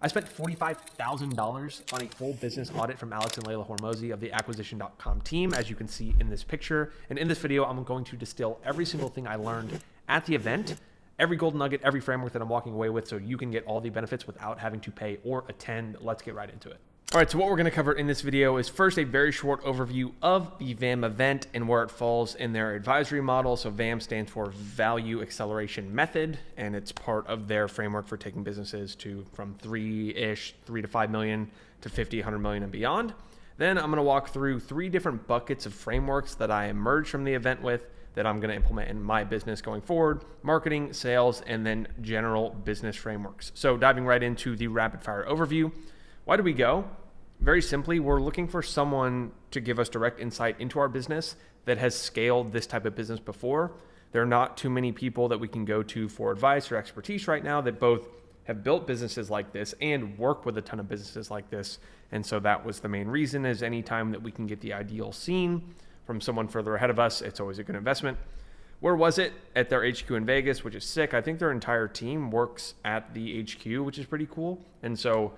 I spent $45,000 on a full business audit from Alex and Layla Hormozi of the acquisition.com team, as you can see in this picture. And in this video, I'm going to distill every single thing I learned at the event, every golden nugget, every framework that I'm walking away with, so you can get all the benefits without having to pay or attend. Let's get right into it. All right, so what we're going to cover in this video is first a very short overview of the VAM event and where it falls in their advisory model. So VAM stands for Value Acceleration Method, and it's part of their framework for taking businesses from 3 to 5 million to 50, 100 million and beyond. Then I'm going to walk through 3 different buckets of frameworks that I emerged from the event with that I'm going to implement in my business going forward: marketing, sales, and then general business frameworks. So diving right into the rapid fire overview. Why do we go? Very simply, we're looking for someone to give us direct insight into our business that has scaled this type of business before. There are not too many people that we can go to for advice or expertise right now that both have built businesses like this and work with a ton of businesses like this. And so that was the main reason, is anytime that we can get the ideal scene from someone further ahead of us, it's always a good investment. Where was it? At their HQ in Vegas, which is sick. I think their entire team works at the HQ, which is pretty cool. And so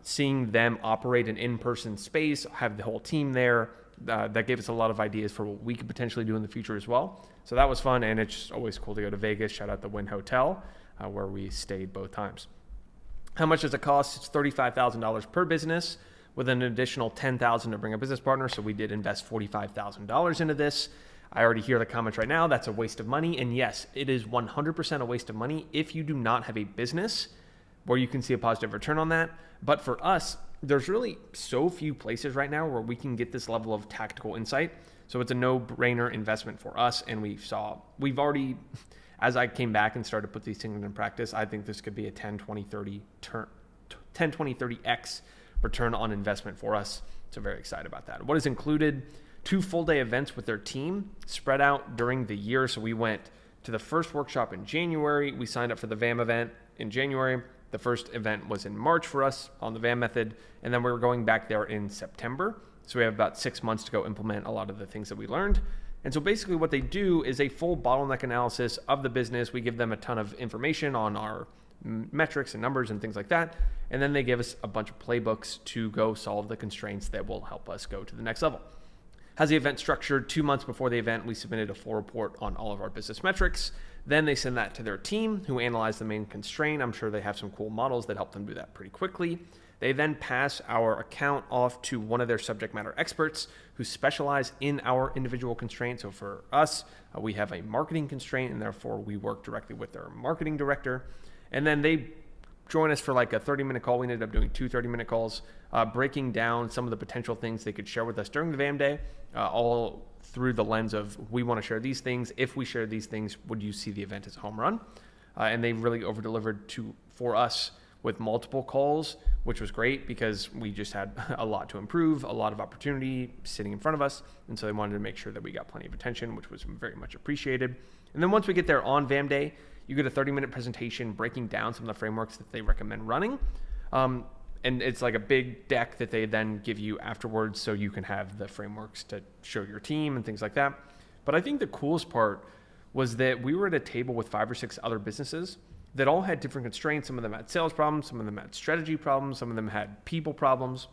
seeing them operate an in-person space, have the whole team there, that gave us a lot of ideas for what we could potentially do in the future as well. So that was fun, and it's just always cool to go to Vegas. Shout out the Wynn Hotel, where we stayed both times. How much does it cost? It's $35,000 per business with an additional $10,000 to bring a business partner. So we did invest $45,000 into this. I already hear the comments right now, that's a waste of money. And yes, it is 100% a waste of money if you do not have a business where you can see a positive return on that. But for us, there's really so few places right now where we can get this level of tactical insight. So it's a no-brainer investment for us. And we've already, as I came back and started to put these things in practice, I think this could be a 10, 20, 30x return on investment for us. So very excited about that. What is included? 2 full-day events with their team spread out during the year. So we went to the first workshop in January. We signed up for the VAM event in January. The first event was in March for us on the VAM method, and then we were going back there in September. So we have about 6 months to go implement a lot of the things that we learned. And so basically what they do is a full bottleneck analysis of the business. We give them a ton of information on our metrics and numbers and things like that. And then they give us a bunch of playbooks to go solve the constraints that will help us go to the next level. How's the event structured? 2 months before the event, we submitted a full report on all of our business metrics. Then they send that to their team, who analyze the main constraint. I'm sure they have some cool models that help them do that pretty quickly. They then pass our account off to one of their subject matter experts who specialize in our individual constraints. So for us, we have a marketing constraint, and therefore we work directly with their marketing director. And then they join us for like a 30-minute call. We ended up doing 2 30-minute calls, breaking down some of the potential things they could share with us during the VAM day, all through the lens of, we want to share these things. If we share these things, would you see the event as a home run? And they really over-delivered for us with multiple calls, which was great because we just had a lot to improve, a lot of opportunity sitting in front of us. And so they wanted to make sure that we got plenty of attention, which was very much appreciated. And then once we get there on VAM day, you get a 30-minute presentation breaking down some of the frameworks that they recommend running. And it's like a big deck that they then give you afterwards, so you can have the frameworks to show your team and things like that. But I think the coolest part was that we were at a table with 5 or 6 other businesses that all had different constraints. Some of them had sales problems, some of them had strategy problems, some of them had people problems.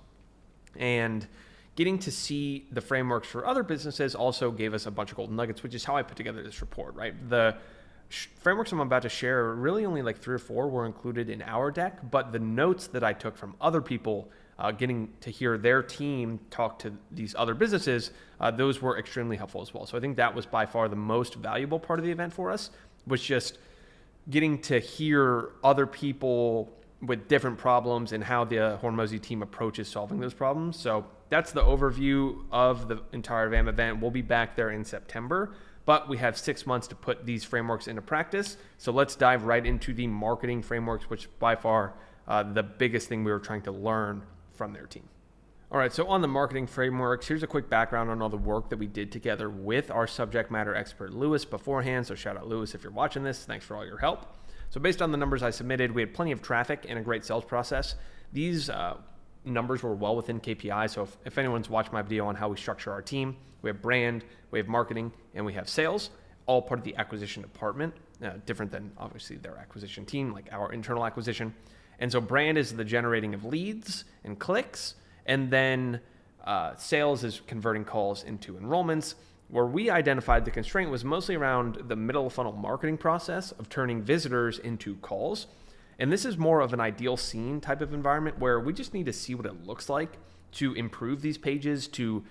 And getting to see the frameworks for other businesses also gave us a bunch of golden nuggets, which is how I put together this report, right? The frameworks I'm about to share, really only like 3 or 4 were included in our deck, but the notes that I took from other people, getting to hear their team talk to these other businesses, those were extremely helpful as well. So I think that was by far the most valuable part of the event for us, was just getting to hear other people with different problems and how the Hormozi team approaches solving those problems. So that's the overview of the entire VAM event. We'll be back there in September, but we have 6 months to put these frameworks into practice. So let's dive right into the marketing frameworks, which by far the biggest thing we were trying to learn from their team. All right, so on the marketing frameworks, here's a quick background on all the work that we did together with our subject matter expert, Lewis, beforehand. So shout out Lewis if you're watching this. Thanks for all your help. So based on the numbers I submitted, we had plenty of traffic and a great sales process. These numbers were well within KPI. So if anyone's watched my video on how we structure our team, we have brand, we have marketing, and we have sales, all part of the acquisition department, different than obviously their acquisition team, like our internal acquisition. And so brand is the generating of leads and clicks, and then sales is converting calls into enrollments. Where we identified the constraint was mostly around the middle funnel marketing process of turning visitors into calls. And this is more of an ideal scene type of environment where we just need to see what it looks like to improve these pages, to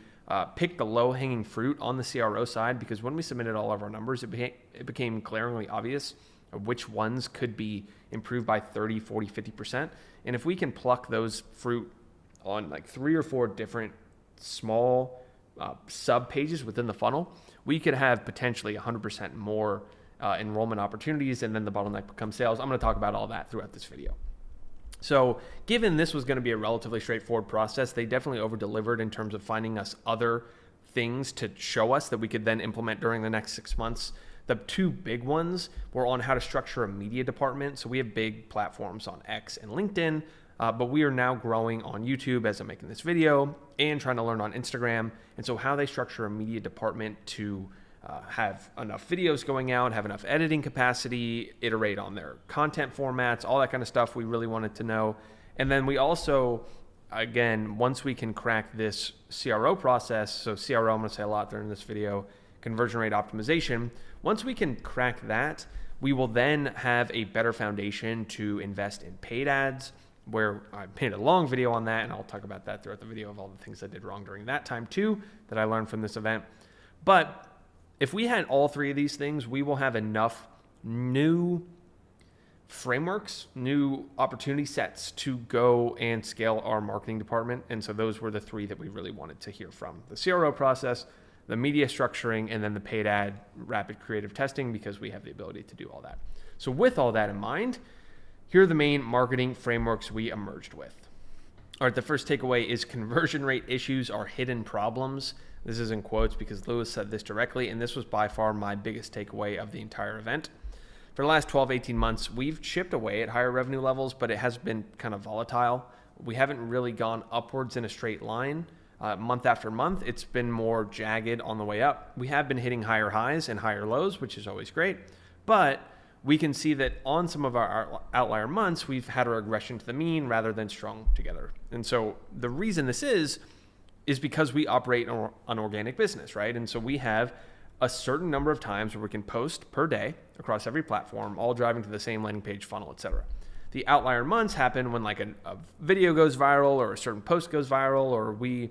pick the low-hanging fruit on the CRO side, because when we submitted all of our numbers, it became glaringly obvious which ones could be improved by 30, 40, 50%. And if we can pluck those fruit on like 3 or 4 different small sub pages within the funnel, we could have potentially 100% more enrollment opportunities, and then the bottleneck becomes sales. I'm going to talk about all that throughout this video. So given this was going to be a relatively straightforward process, they definitely over-delivered in terms of finding us other things to show us that we could then implement during the next 6 months. The 2 big ones were on how to structure a media department. So we have big platforms on X and LinkedIn, but we are now growing on YouTube as I'm making this video and trying to learn on Instagram. And so how they structure a media department to have enough videos going out, have enough editing capacity, iterate on their content formats, all that kind of stuff we really wanted to know. And then we also, again, once we can crack this CRO process, so CRO, I'm going to say a lot during this video, conversion rate optimization, once we can crack that, we will then have a better foundation to invest in paid ads, where I made a long video on that, and I'll talk about that throughout the video of all the things I did wrong during that time too, that I learned from this event. But if we had all 3 of these things, we will have enough new frameworks, new opportunity sets to go and scale our marketing department. And so those were the 3 that we really wanted to hear from: the CRO process, the media structuring, and then the paid ad rapid creative testing, because we have the ability to do all that. So with all that in mind, here are the main marketing frameworks we emerged with. All right, the first takeaway is conversion rate issues are hidden problems. This is in quotes because Lewis said this directly, and this was by far my biggest takeaway of the entire event. For the last 12, 18 months, we've chipped away at higher revenue levels, but it has been kind of volatile. We haven't really gone upwards in a straight line. Month after month, it's been more jagged on the way up. We have been hitting higher highs and higher lows, which is always great, but we can see that on some of our outlier months, we've had a regression to the mean rather than strung together. And so the reason this is because we operate an organic business, right? And so we have a certain number of times where we can post per day across every platform, all driving to the same landing page, funnel, etc. The outlier months happen when like a video goes viral, or a certain post goes viral, or we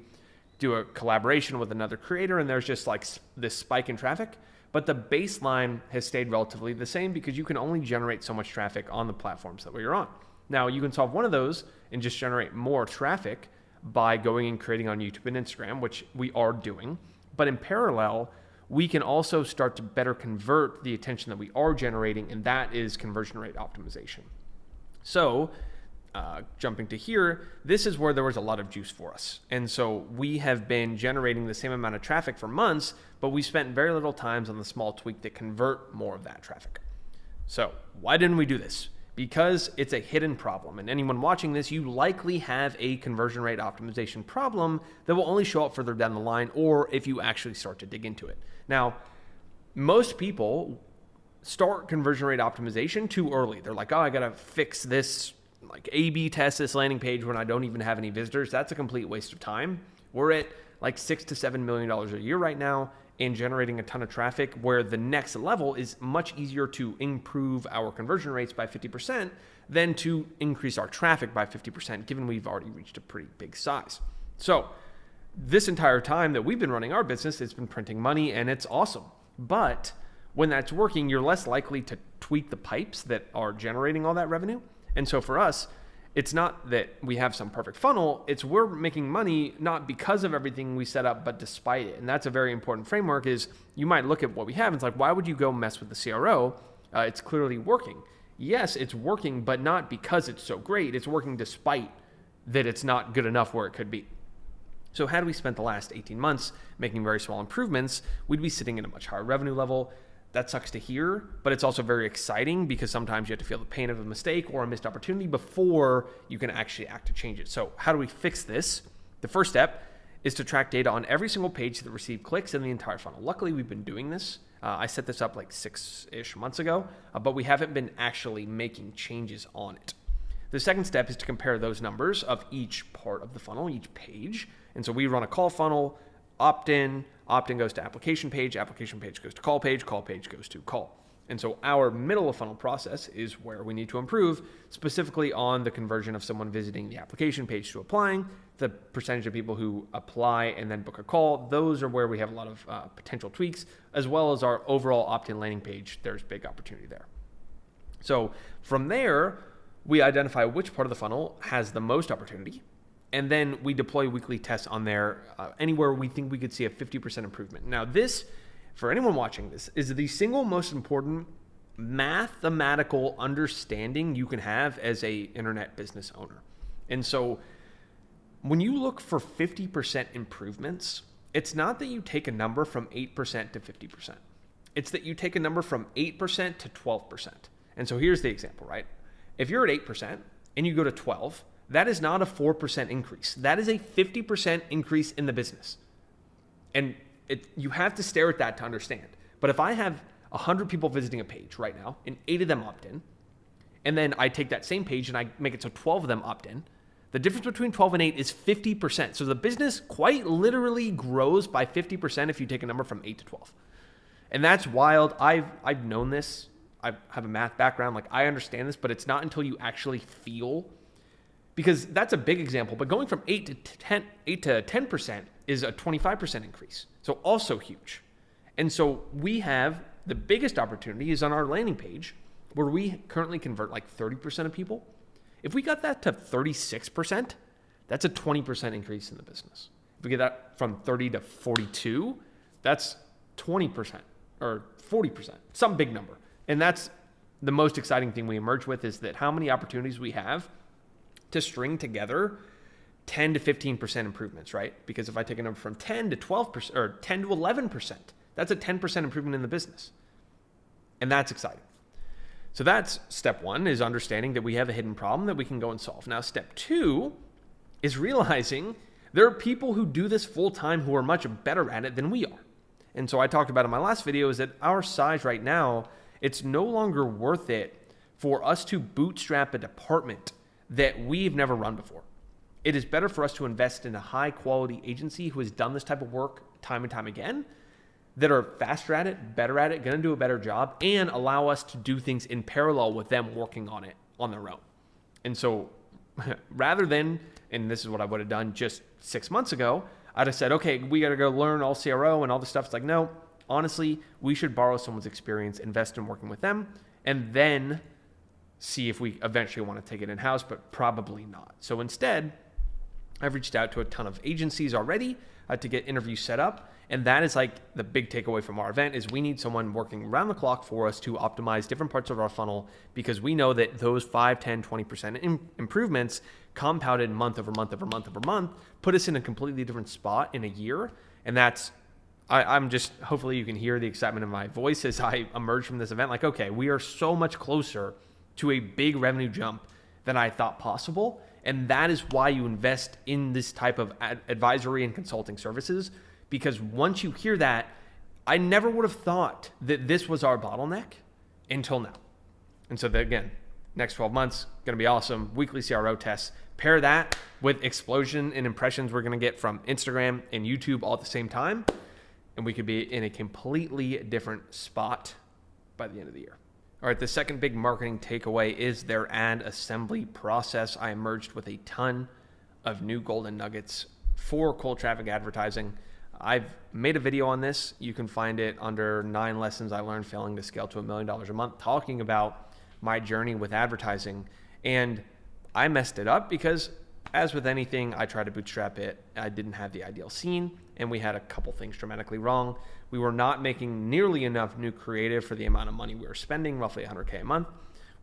do a collaboration with another creator and there's just like this spike in traffic. But the baseline has stayed relatively the same because you can only generate so much traffic on the platforms that we're on. Now you can solve one of those and just generate more traffic by going and creating on YouTube and Instagram, which we are doing. But in parallel, we can also start to better convert the attention that we are generating, and that is conversion rate optimization. So jumping to here, this is where there was a lot of juice for us. And so we have been generating the same amount of traffic for months, but we spent very little time on the small tweak to convert more of that traffic. So why didn't we do this? Because it's a hidden problem. And anyone watching this, you likely have a conversion rate optimization problem that will only show up further down the line, or if you actually start to dig into it. Now, most people start conversion rate optimization too early. They're like, oh, I got to fix this, like A/B test this landing page when I don't even have any visitors. That's a complete waste of time. We're at like $6 to $7 million a year right now and generating a ton of traffic, where the next level is much easier to improve our conversion rates by 50% than to increase our traffic by 50%, given we've already reached a pretty big size. So this entire time that we've been running our business, it's been printing money and it's awesome. But when that's working, you're less likely to tweak the pipes that are generating all that revenue. And so for us, it's not that we have some perfect funnel, it's we're making money not because of everything we set up, but despite it. And that's a very important framework. Is you might look at what we have and it's like, why would you go mess with the CRO? It's clearly working. Yes, it's working, but not because it's so great. It's working despite that it's not good enough where it could be. So had we spent the last 18 months making very small improvements, we'd be sitting at a much higher revenue level. That sucks to hear, but it's also very exciting because sometimes you have to feel the pain of a mistake or a missed opportunity before you can actually act to change it. So how do we fix this? The first step is to track data on every single page that received clicks in the entire funnel. Luckily, we've been doing this. I set this up like 6-ish months ago, but we haven't been actually making changes on it. The second step is to compare those numbers of each part of the funnel, each page. And so we run a call funnel, opt-in goes to application page goes to call page goes to call. And so our middle of funnel process is where we need to improve, specifically on the conversion of someone visiting the application page to applying, the percentage of people who apply and then book a call. Those are where we have a lot of potential tweaks, as well as our overall opt-in landing page. There's big opportunity there. So from there, we identify which part of the funnel has the most opportunity, and then we deploy weekly tests on there anywhere we think we could see a 50% improvement. Now this, for anyone watching this, is the single most important mathematical understanding you can have as a internet business owner. And so when you look for 50% improvements, it's not that you take a number from 8% to 50%. It's that you take a number from 8% to 12%. And so here's the example, right? If you're at 8% and you go to 12, that is not a 4% increase. That is a 50% increase in the business. And you have to stare at that to understand. But if I have 100 people visiting a page right now and 8 of them opt in, and then I take that same page and I make it so 12 of them opt in, the difference between 12 and 8 is 50%. So the business quite literally grows by 50% if you take a number from 8 to 12. And that's wild. I've known this. I have a math background. Like, I understand this, but it's not until you actually feel, because that's a big example. But going from 8 to 10% is a 25% increase. So also huge. And so we have the biggest opportunity is on our landing page, where we currently convert like 30% of people. If we got that to 36%, that's a 20% increase in the business. If we get that from 30 to 42, that's 20% or 40%, some big number. And that's the most exciting thing we emerge with, is that how many opportunities we have to string together 10 to 15% improvements, right? Because if I take a number from 10 to 12% or 10 to 11%, that's a 10% improvement in the business. And that's exciting. So that's step one, is understanding that we have a hidden problem that we can go and solve. Now, step two is realizing there are people who do this full time who are much better at it than we are. And so I talked about in my last video is that our size right now, it's no longer worth it for us to bootstrap a department that we've never run before. It is better for us to invest in a high quality agency who has done this type of work time and time again, that are faster at it, better at it, going to do a better job, and allow us to do things in parallel with them working on it on their own. And so rather than, and this is what I would have done just 6 months ago, I'd have said, okay, we got to go learn all CRO and all this stuff. It's like, no, honestly, we should borrow someone's experience, invest in working with them, and then see if we eventually want to take it in-house, but probably not. So instead, I've reached out to a ton of agencies already to get interviews set up. And that is like the big takeaway from our event, is we need someone working around the clock for us to optimize different parts of our funnel, because we know that those 5, 10, 20% improvements compounded month over month over month over month put us in a completely different spot in a year. And that's, I'm just, hopefully you can hear the excitement in my voice as I emerge from this event. Like, okay, we are so much closer to a big revenue jump than I thought possible. And that is why you invest in this type of advisory and consulting services. Because once you hear that, I never would have thought that this was our bottleneck until now. And so again, next 12 months, going to be awesome. Weekly CRO tests. Pair that with explosion in impressions we're going to get from Instagram and YouTube all at the same time, and we could be in a completely different spot by the end of the year. All right, the second big marketing takeaway is their ad assembly process. I emerged with a ton of new golden nuggets for cold traffic advertising. I've made a video on this. You can find it under 9 lessons I learned failing to scale to $1 million a month, talking about my journey with advertising. And I messed it up because, as with anything, I tried to bootstrap it. I didn't have the ideal scene, and we had a couple things dramatically wrong. We were not making nearly enough new creative for the amount of money we were spending, roughly $100K a month.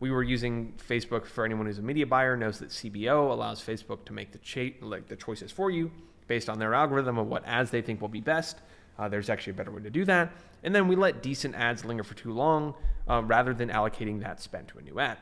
We were using Facebook. For anyone who's a media buyer knows that CBO allows Facebook to make the choices for you based on their algorithm of what ads they think will be best. There's actually a better way to do that. And then we let decent ads linger for too long rather than allocating that spend to a new ad.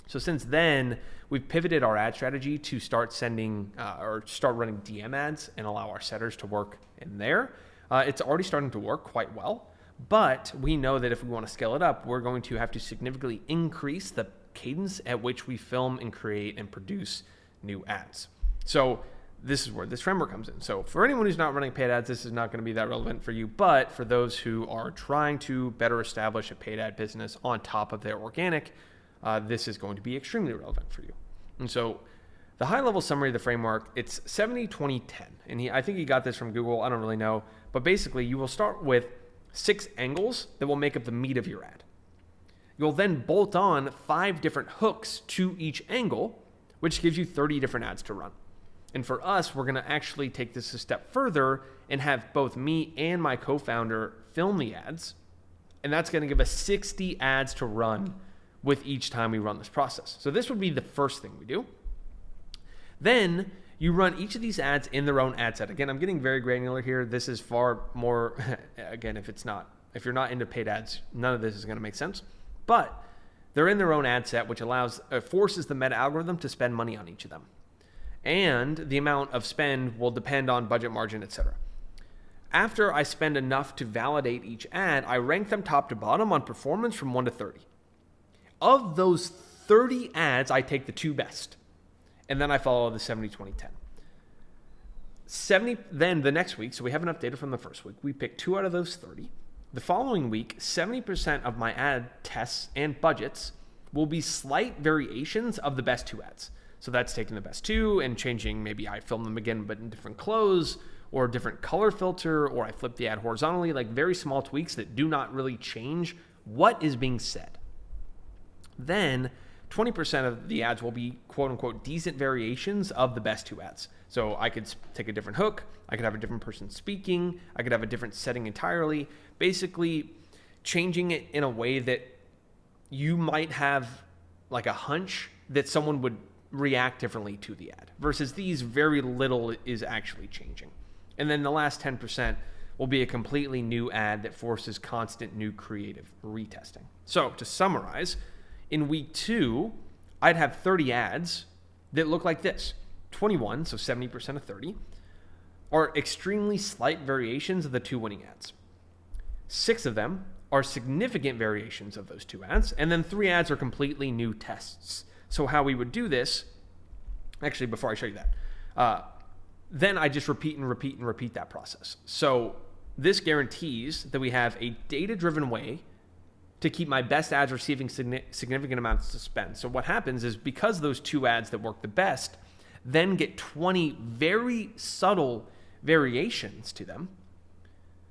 So since then, we've pivoted our ad strategy to start sending or start running DM ads and allow our setters to work in there. It's already starting to work quite well, but we know that if we want to scale it up, we're going to have to significantly increase the cadence at which we film and create and produce new ads. So this is where this framework comes in. So for anyone who's not running paid ads, this is not going to be that relevant for you. But for those who are trying to better establish a paid ad business on top of their organic, this is going to be extremely relevant for you. And so the high-level summary of the framework, it's 70-20-10. And I think he got this from Google. I don't really know. But basically, you will start with 6 angles that will make up the meat of your ad. You'll then bolt on 5 different hooks to each angle, which gives you 30 different ads to run. And for us, we're going to actually take this a step further and have both me and my co-founder film the ads. And that's going to give us 60 ads to run with each time we run this process. So this would be the first thing we do. Then you run each of these ads in their own ad set. Again, I'm getting very granular here. This is far more, again, if you're not into paid ads, none of this is going to make sense. But they're in their own ad set, which forces the meta algorithm to spend money on each of them. And the amount of spend will depend on budget margin, etc. After I spend enough to validate each ad, I rank them top to bottom on performance from 1 to 30. Of those 30 ads, I take the 2 best. And then I follow the 70-20-10. Then the next week, so we have enough data from the first week, we pick 2 out of those 30. The following week, 70% of my ad tests and budgets will be slight variations of the best 2 ads. So that's taking the best 2 and changing, maybe I film them again, but in different clothes or a different color filter, or I flip the ad horizontally, like very small tweaks that do not really change what is being said. Then 20% of the ads will be quote unquote decent variations of the best 2 ads. So I could take a different hook, I could have a different person speaking, I could have a different setting entirely, basically changing it in a way that you might have like a hunch that someone would react differently to the ad, versus these very little is actually changing. And then the last 10% will be a completely new ad that forces constant new creative retesting. So to summarize, in week 2, I'd have 30 ads that look like this. 21, so 70% of 30, are extremely slight variations of the 2 winning ads. 6 of them are significant variations of those 2 ads, and then 3 ads are completely new tests. So how we would do this, actually before I show you that, then I just repeat that process. So this guarantees that we have a data-driven way to keep my best ads receiving significant amounts of spend. So what happens is, because those 2 ads that work the best then get 20 very subtle variations to them,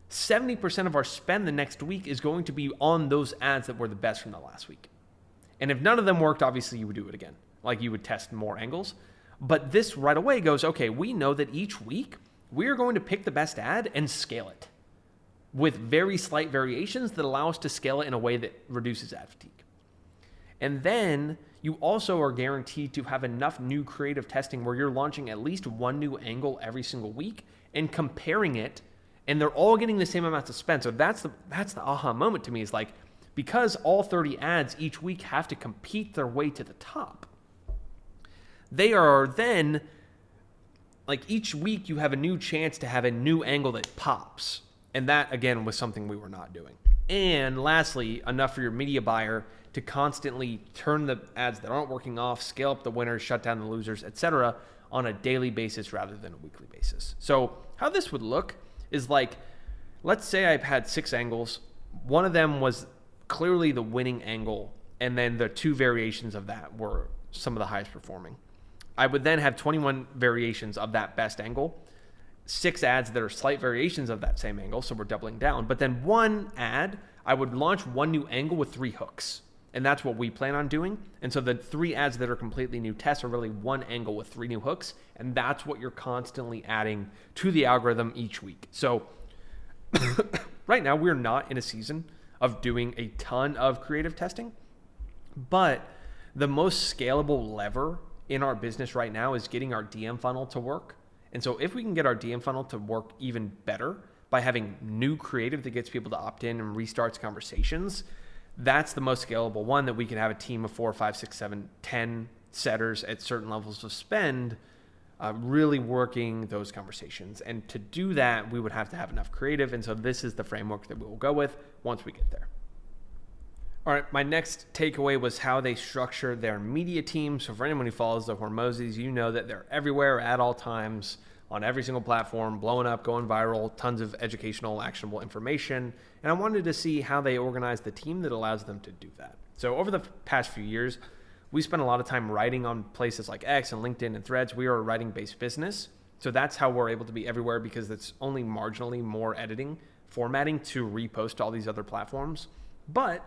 70% of our spend the next week is going to be on those ads that were the best from the last week. And if none of them worked, obviously you would do it again. Like you would test more angles. But this right away goes, okay, we know that each week we are going to pick the best ad and scale it with very slight variations that allow us to scale it in a way that reduces ad fatigue. And then you also are guaranteed to have enough new creative testing where you're launching at least 1 new angle every single week and comparing it, and they're all getting the same amounts of spend. So that's the aha moment to me, is like, because all 30 ads each week have to compete their way to the top, they are then, like each week you have a new chance to have a new angle that pops. And that, again, was something we were not doing. And lastly, enough for your media buyer to constantly turn the ads that aren't working off, scale up the winners, shut down the losers, etc., on a daily basis rather than a weekly basis. So how this would look is like, let's say I've had 6 angles. One of them was clearly the winning angle, and then the 2 variations of that were some of the highest performing. I would then have 21 variations of that best angle, 6 ads that are slight variations of that same angle, so we're doubling down. But then 1 ad, I would launch 1 new angle with 3 hooks. And that's what we plan on doing. And so the 3 ads that are completely new tests are really 1 angle with 3 new hooks. And that's what you're constantly adding to the algorithm each week. So right now, we're not in a season of doing a ton of creative testing. But the most scalable lever in our business right now is getting our DM funnel to work. And so if we can get our DM funnel to work even better by having new creative that gets people to opt in and restarts conversations, that's the most scalable one, that we can have a team of 4, 5, 6, 7, 10 setters at certain levels of spend really working those conversations. And to do that, we would have to have enough creative. And so this is the framework that we will go with once we get there. All right, my next takeaway was how they structure their media team. So for anyone who follows the Hormozis, you know that they're everywhere at all times on every single platform, blowing up, going viral, tons of educational, actionable information. And I wanted to see how they organize the team that allows them to do that. So over the past few years, we spent a lot of time writing on places like X and LinkedIn and Threads. We are a writing-based business. So that's how we're able to be everywhere, because it's only marginally more editing, formatting to repost to all these other platforms. But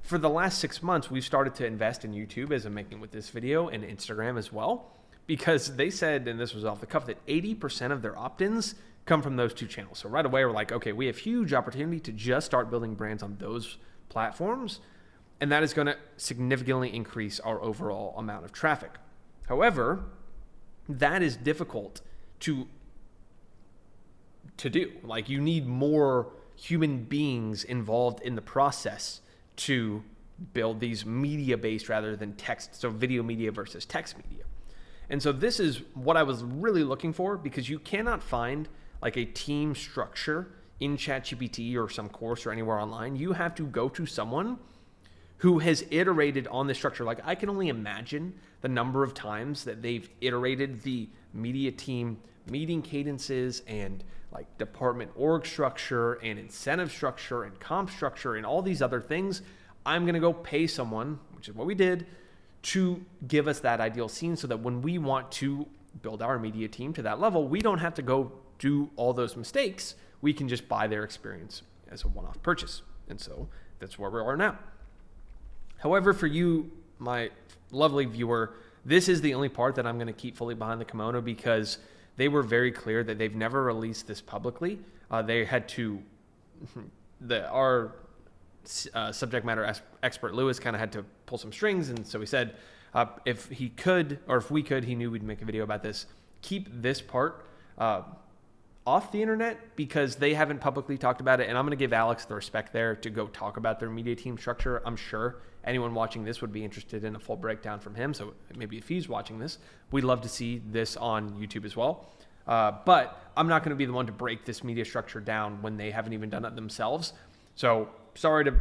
for the last 6 months, we've started to invest in YouTube, as I'm making with this video, and Instagram as well, because they said, and this was off the cuff, that 80% of their opt-ins come from those two channels. So right away, we're like, okay, we have huge opportunity to just start building brands on those platforms, and that is going to significantly increase our overall amount of traffic. However, that is difficult to do. Like, you need more human beings involved in the process to build these media-based rather than text, so video media versus text media. And so this is what I was really looking for, because you cannot find like a team structure in ChatGPT or some course or anywhere online. You have to go to someone who has iterated on this structure. Like, I can only imagine the number of times that they've iterated the media team meeting cadences and like department org structure and incentive structure and comp structure and all these other things. I'm going to go pay someone, which is what we did, to give us that ideal scene, so that when we want to build our media team to that level, we don't have to go do all those mistakes. We can just buy their experience as a one-off purchase. And so that's where we are now. However, for you, my lovely viewer, this is the only part that I'm going to keep fully behind the kimono, because they were very clear that they've never released this publicly. They had to, our subject matter expert Lewis kind of had to pull some strings, and so he said if he could, or if we could, he knew we'd make a video about this. Keep this part off the internet, because they haven't publicly talked about it, and I'm going to give Alex the respect there to go talk about their media team structure. I'm sure anyone watching this would be interested in a full breakdown from him, so maybe if he's watching this, we'd love to see this on YouTube as well. But I'm not going to be the one to break this media structure down when they haven't even done it themselves. So sorry to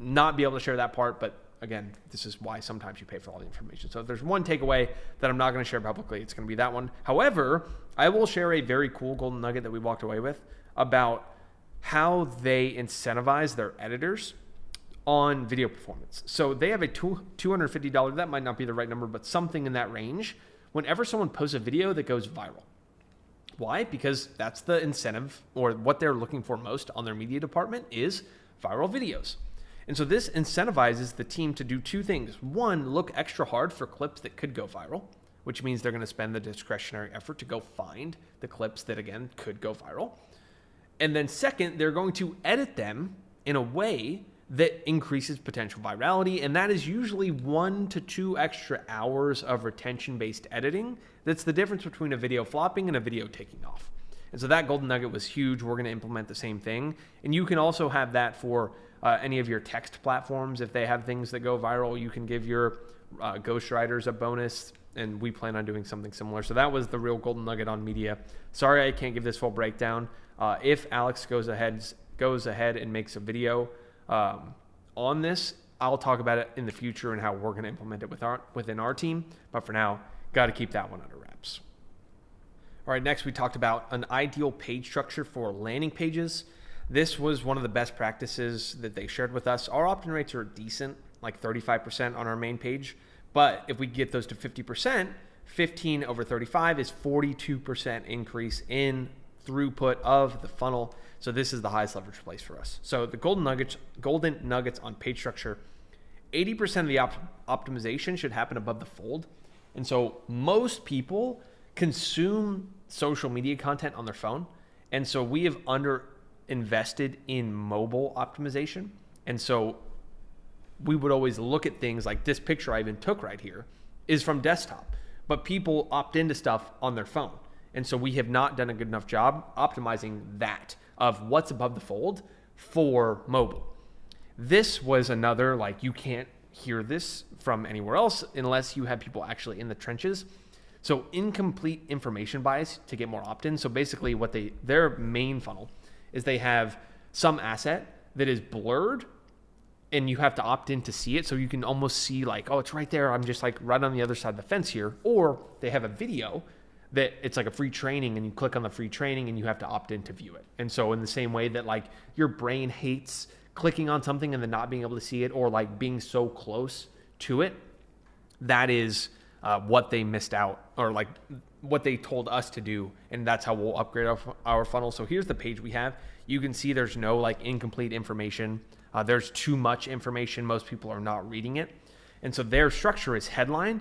not be able to share that part, but again, this is why sometimes you pay for all the information. So if there's one takeaway that I'm not going to share publicly, it's going to be that one. However, I will share a very cool golden nugget that we walked away with about how they incentivize their editors on video performance. So they have a $250, that might not be the right number, but something in that range, whenever someone posts a video that goes viral. Why? Because that's the incentive, or what they're looking for most on their media department is viral videos. And so this incentivizes the team to do two things. One, look extra hard for clips that could go viral, which means they're going to spend the discretionary effort to go find the clips that, again, could go viral. And then second, they're going to edit them in a way that increases potential virality. And that is usually 1 to 2 extra hours of retention-based editing. That's the difference between a video flopping and a video taking off. And so that golden nugget was huge. We're going to implement the same thing. And you can also have that for any of your text platforms. If they have things that go viral, you can give your ghostwriters a bonus, and we plan on doing something similar. So that was the real golden nugget on media. Sorry I can't give this full breakdown. If Alex goes ahead and makes a video on this, I'll talk about it in the future and how we're going to implement it within our team. But for now, got to keep that one under wraps. All right, next we talked about an ideal page structure for landing pages. This was one of the best practices that they shared with us. Our opt-in rates are decent, like 35% on our main page. But if we get those to 50%, 15 over 35 is 42% increase in throughput of the funnel. So this is the highest leverage place for us. So the golden nuggets on page structure, 80% of the optimization should happen above the fold. And so most people consume social media content on their phone. And so we have invested in mobile optimization. And so we would always look at things like this picture I even took right here is from desktop, but people opt into stuff on their phone. And so we have not done a good enough job optimizing that of what's above the fold for mobile. This was another, like, you can't hear this from anywhere else unless you have people actually in the trenches. So incomplete information bias to get more opt-in. So basically their main funnel is they have some asset that is blurred and you have to opt in to see it. So you can almost see like, oh, it's right there. I'm just like right on the other side of the fence here. Or they have a video that it's like a free training, and you click on the free training and you have to opt in to view it. And so in the same way that like your brain hates clicking on something and then not being able to see it, or like being so close to it, that is what they missed out, or like what they told us to do. And that's how we'll upgrade our funnel. So here's the page we have. You can see there's no like incomplete information. There's too much information. Most people are not reading it. And so their structure is headline,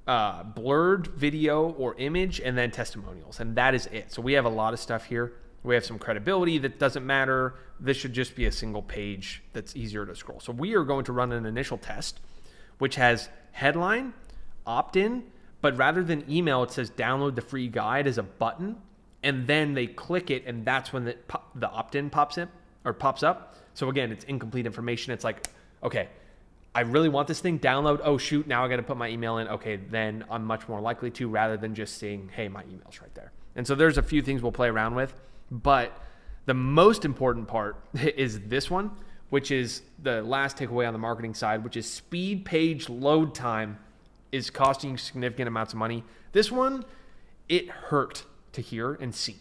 blurred video or image, and then testimonials. And that is it. So we have a lot of stuff here. We have some credibility that doesn't matter. This should just be a single page that's easier to scroll. So we are going to run an initial test, which has headline, opt-in, but rather than email, it says download the free guide as a button. And then they click it, and that's when the opt-in pops up. So again, it's incomplete information. It's like, okay, I really want this thing, download. Oh shoot, now I got to put my email in. Okay, then I'm much more likely to, rather than just seeing, hey, my email's right there. And so there's a few things we'll play around with, but the most important part is this one, which is the last takeaway on the marketing side, which is speed page load time is costing you significant amounts of money. This one, it hurt to hear and see.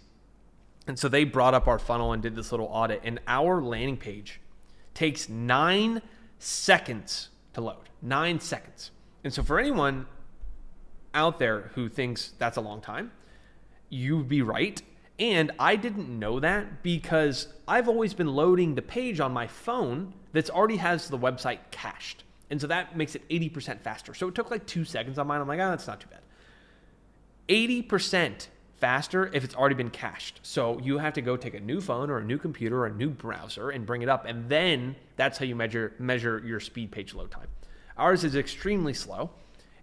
And so they brought up our funnel and did this little audit, and our landing page takes 9 seconds to load. 9 seconds. And so for anyone out there who thinks that's a long time, you'd be right. And I didn't know that because I've always been loading the page on my phone that already has the website cached. And so that makes it 80% faster. So it took like 2 seconds on mine. I'm like, oh, that's not too bad. 80% faster if it's already been cached. So you have to go take a new phone or a new computer or a new browser and bring it up. And then that's how you measure your speed page load time. Ours is extremely slow.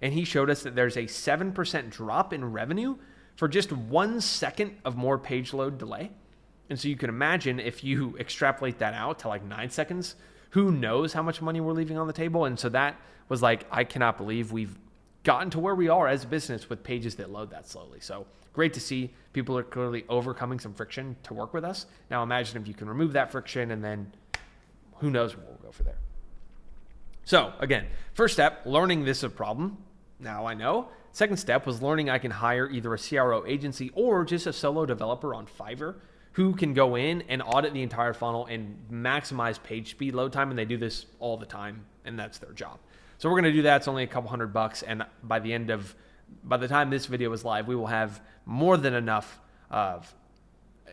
And he showed us that there's a 7% drop in revenue for just 1 second of more page load delay. And so you can imagine if you extrapolate that out to like 9 seconds, who knows how much money we're leaving on the table. And so that was like, I cannot believe we've gotten to where we are as a business with pages that load that slowly. So great to see people are clearly overcoming some friction to work with us. Now imagine if you can remove that friction, and then who knows where we'll go from there. So again, first step, learning this is a problem. Now I know. Second step was learning I can hire either a CRO agency or just a solo developer on Fiverr who can go in and audit the entire funnel and maximize page speed load time. And they do this all the time, and that's their job. So we're going to do that. It's only a couple $100. And by the time this video is live, we will have more than enough of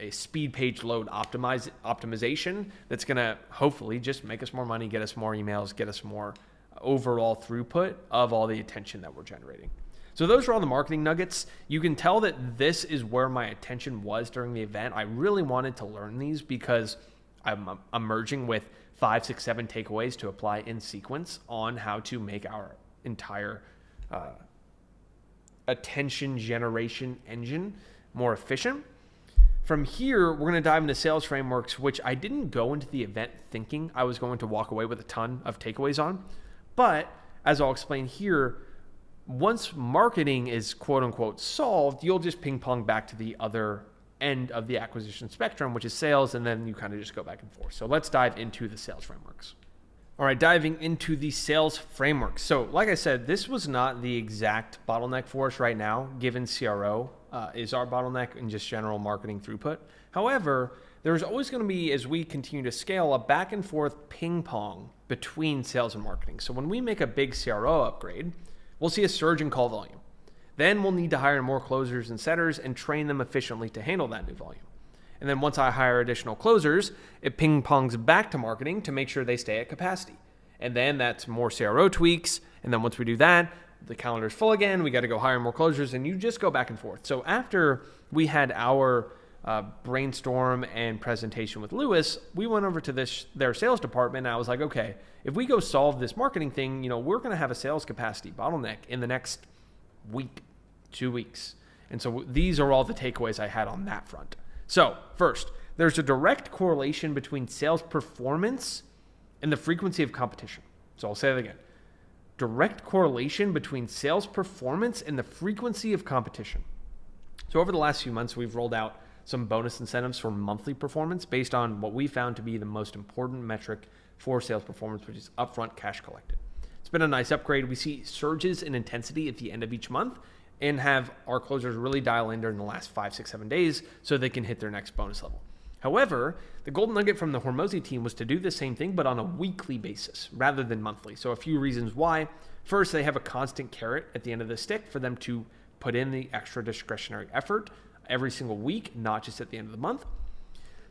a speed page load optimization that's going to hopefully just make us more money, get us more emails, get us more overall throughput of all the attention that we're generating. So those are all the marketing nuggets. You can tell that this is where my attention was during the event. I really wanted to learn these because I'm emerging with 5, 6, 7 takeaways to apply in sequence on how to make our entire attention generation engine more efficient. From here, we're going to dive into sales frameworks, which I didn't go into the event thinking I was going to walk away with a ton of takeaways on. But as I'll explain here, once marketing is quote unquote solved, you'll just ping pong back to the other end of the acquisition spectrum, which is sales, and then you kind of just go back and forth. So let's dive into the sales frameworks. All right, diving into the sales frameworks. So like I said, this was not the exact bottleneck for us right now, given CRO is our bottleneck and just general marketing throughput. However, there's always going to be, as we continue to scale, a back and forth ping pong between sales and marketing. So when we make a big CRO upgrade, we'll see a surge in call volume. Then we'll need to hire more closers and setters and train them efficiently to handle that new volume. And then once I hire additional closers, it ping pongs back to marketing to make sure they stay at capacity. And then that's more CRO tweaks. And then once we do that, the calendar's full again. We got to go hire more closers, and you just go back and forth. So after we had our brainstorm and presentation with Lewis, we went over to their sales department, and I was like, okay, if we go solve this marketing thing, we're going to have a sales capacity bottleneck in the next week, 2 weeks. And so these are all the takeaways I had on that front. So first, there's a direct correlation between sales performance and the frequency of competition. So I'll say that again. Direct correlation between sales performance and the frequency of competition. So over the last few months, we've rolled out some bonus incentives for monthly performance based on what we found to be the most important metric for sales performance, which is upfront cash collected. It's been a nice upgrade. We see surges in intensity at the end of each month and have our closers really dial in during the last 5, 6, 7 days so they can hit their next bonus level. However, the golden nugget from the Hormozi team was to do the same thing, but on a weekly basis rather than monthly. So a few reasons why. First, they have a constant carrot at the end of the stick for them to put in the extra discretionary effort every single week, not just at the end of the month.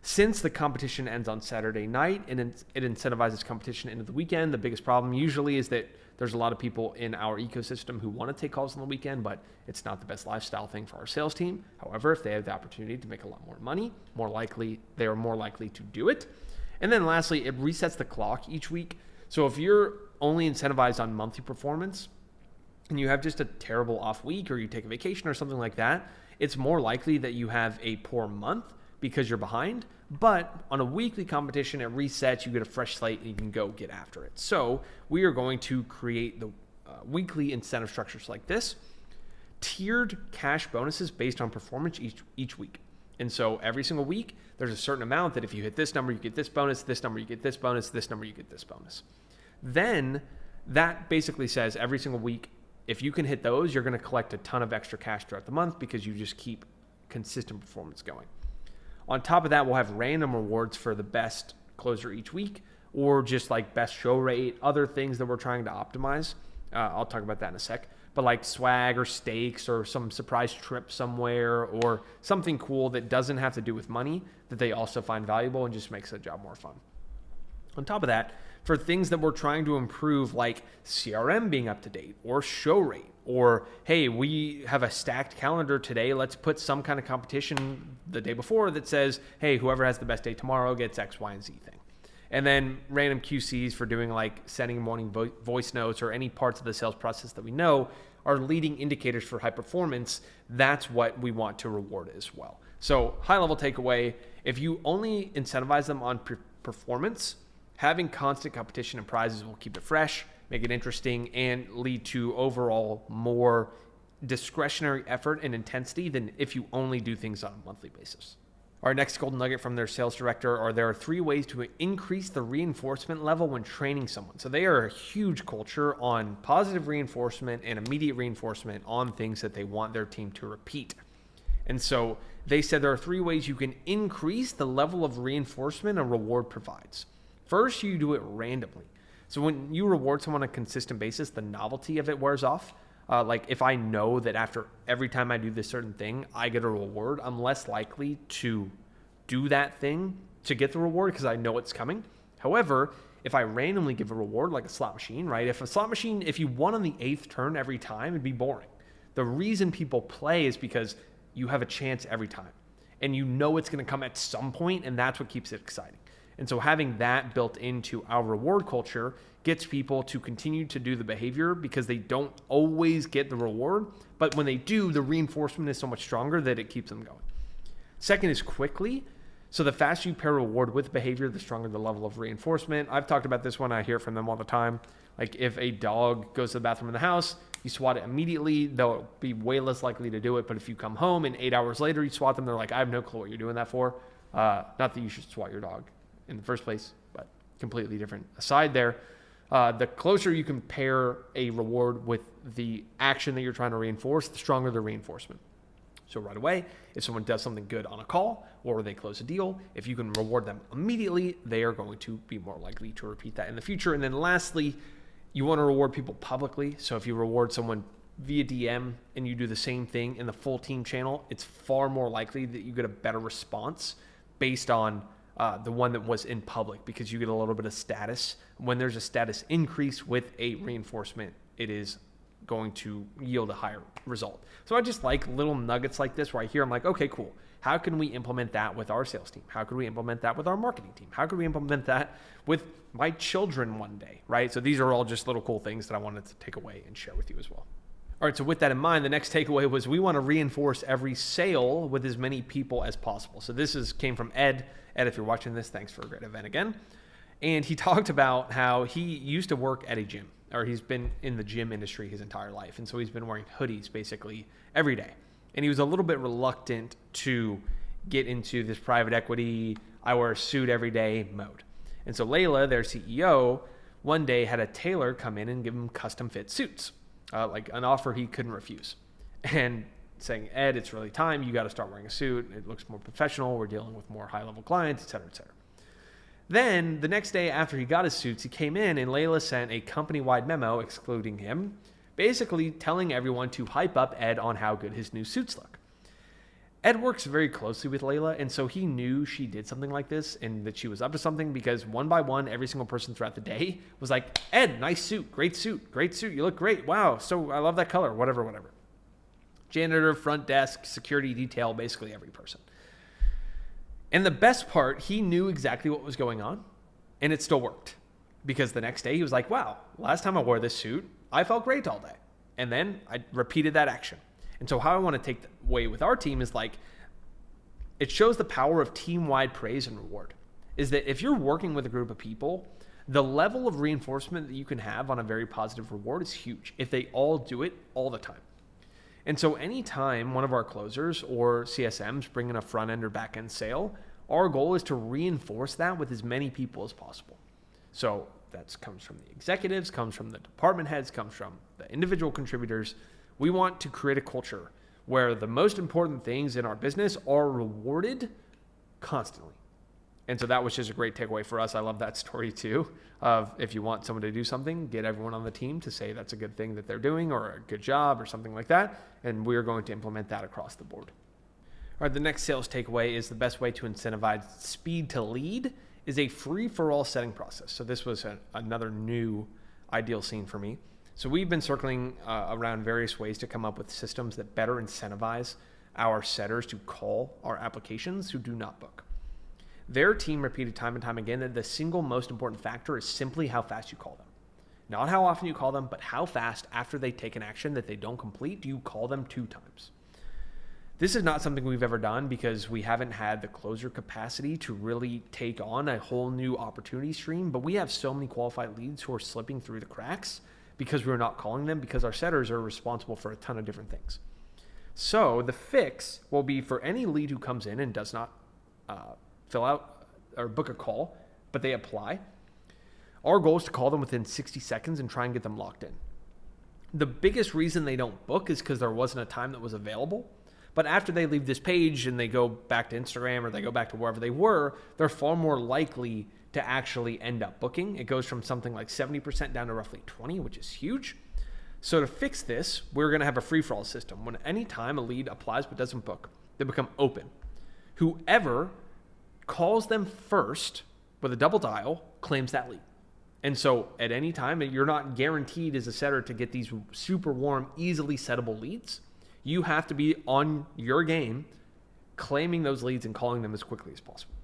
Since the competition ends on Saturday night and it incentivizes competition into the weekend, the biggest problem usually is that there's a lot of people in our ecosystem who want to take calls on the weekend, but it's not the best lifestyle thing for our sales team. However, if they have the opportunity to make a lot more money, they are more likely to do it. And then lastly, it resets the clock each week. So if you're only incentivized on monthly performance and you have just a terrible off week or you take a vacation or something like that, it's more likely that you have a poor month because you're behind. But on a weekly competition, it resets, you get a fresh slate, and you can go get after it. So we are going to create the weekly incentive structures like this, tiered cash bonuses based on performance each week. And so every single week, there's a certain amount that if you hit this number, you get this bonus, this number, you get this bonus, this number, you get this bonus. Then that basically says every single week, if you can hit those, you're going to collect a ton of extra cash throughout the month because you just keep consistent performance going. On top of that, we'll have random rewards for the best closer each week or just like best show rate, other things that we're trying to optimize. I'll talk about that in a sec. But like swag or stakes or some surprise trip somewhere or something cool that doesn't have to do with money that they also find valuable and just makes the job more fun. On top of that, for things that we're trying to improve, like CRM being up to date or show rate, or hey, we have a stacked calendar today, let's put some kind of competition the day before that says, hey, whoever has the best day tomorrow gets X, Y, and Z thing. And then random QCs for doing like sending morning voice notes or any parts of the sales process that we know are leading indicators for high performance. That's what we want to reward as well. So high level takeaway, if you only incentivize them on performance, having constant competition and prizes will keep it fresh, make it interesting, and lead to overall more discretionary effort and intensity than if you only do things on a monthly basis. Our next golden nugget from their sales director are there are 3 ways to increase the reinforcement level when training someone. So they are a huge culture on positive reinforcement and immediate reinforcement on things that they want their team to repeat. And so they said there are 3 ways you can increase the level of reinforcement a reward provides. First, you do it randomly. So when you reward someone on a consistent basis, the novelty of it wears off. Like if I know that after every time I do this certain thing, I get a reward, I'm less likely to do that thing to get the reward because I know it's coming. However, if I randomly give a reward like a slot machine, right? If you won on the 8th turn every time, it'd be boring. The reason people play is because you have a chance every time and you know it's going to come at some point, and that's what keeps it exciting. And so having that built into our reward culture gets people to continue to do the behavior because they don't always get the reward. But when they do, the reinforcement is so much stronger that it keeps them going. Second is quickly. So the faster you pair reward with behavior, the stronger the level of reinforcement. I've talked about this one. I hear from them all the time. Like if a dog goes to the bathroom in the house, you swat it immediately, they'll be way less likely to do it. But if you come home and 8 hours later, you swat them, they're like, I have no clue what you're doing that for. Not that you should swat your dog in the first place, but completely different aside there. The closer you can pair a reward with the action that you're trying to reinforce, the stronger the reinforcement. So right away, if someone does something good on a call or they close a deal, if you can reward them immediately, they are going to be more likely to repeat that in the future. And then lastly, you want to reward people publicly. So if you reward someone via DM and you do the same thing in the full team channel, it's far more likely that you get a better response based on the one that was in public, because you get a little bit of status. When there's a status increase with a reinforcement, it is going to yield a higher result. So I just like little nuggets like this where I hear, I'm like, okay, cool. How can we implement that with our sales team? How could we implement that with our marketing team? How could we implement that with my children one day, right? So these are all just little cool things that I wanted to take away and share with you as well. All right, so with that in mind, the next takeaway was we want to reinforce every sale with as many people as possible. So this came from Ed. Ed, if you're watching this, thanks for a great event again. And he talked about how he used to work at a gym, or he's been in the gym industry his entire life. And so he's been wearing hoodies basically every day. And he was a little bit reluctant to get into this private equity, I wear a suit every day mode. And so Layla, their CEO, one day had a tailor come in and give him custom fit suits, like an offer he couldn't refuse. And saying, Ed, it's really time. You got to start wearing a suit. It looks more professional. We're dealing with more high-level clients, et cetera, et cetera. Then the next day after he got his suits, he came in and Layla sent a company-wide memo excluding him, basically telling everyone to hype up Ed on how good his new suits look. Ed works very closely with Layla, and so he knew she did something like this and that she was up to something, because one by one, every single person throughout the day was like, Ed, nice suit, great suit, you look great, wow, so I love that color, whatever. Janitor, front desk, security detail, basically every person. And the best part, he knew exactly what was going on, and it still worked. Because the next day he was like, wow, last time I wore this suit, I felt great all day. And then I repeated that action. And so how I want to take away with our team is like, it shows the power of team-wide praise and reward. Is that if you're working with a group of people, the level of reinforcement that you can have on a very positive reward is huge if they all do it all the time. And so anytime one of our closers or CSMs bring in a front end or back end sale, our goal is to reinforce that with as many people as possible. So that comes from the executives, comes from the department heads, comes from the individual contributors. We want to create a culture where the most important things in our business are rewarded constantly. And so that was just a great takeaway for us. I love that story too, of if you want someone to do something, get everyone on the team to say that's a good thing that they're doing or a good job or something like that. And we're going to implement that across the board. All right, the next sales takeaway is the best way to incentivize speed to lead is a free-for-all setting process. So this was another new ideal scene for me. So we've been circling around various ways to come up with systems that better incentivize our setters to call our applications who do not book. Their team repeated time and time again that the single most important factor is simply how fast you call them. Not how often you call them, but how fast after they take an action that they don't complete, do you call them 2 times. This is not something we've ever done because we haven't had the closer capacity to really take on a whole new opportunity stream, but we have so many qualified leads who are slipping through the cracks because we're not calling them, because our setters are responsible for a ton of different things. So the fix will be for any lead who comes in and does not fill out or book a call, but they apply. Our goal is to call them within 60 seconds and try and get them locked in. The biggest reason they don't book is because there wasn't a time that was available. But after they leave this page and they go back to Instagram or they go back to wherever they were, they're far more likely to actually end up booking. It goes from something like 70% down to roughly 20, which is huge. So to fix this, we're going to have a free-for-all system. When any time a lead applies but doesn't book, they become open. Whoever calls them first with a double dial claims that lead. And so at any time, you're not guaranteed as a setter to get these super warm, easily settable leads. You have to be on your game, claiming those leads and calling them as quickly as possible.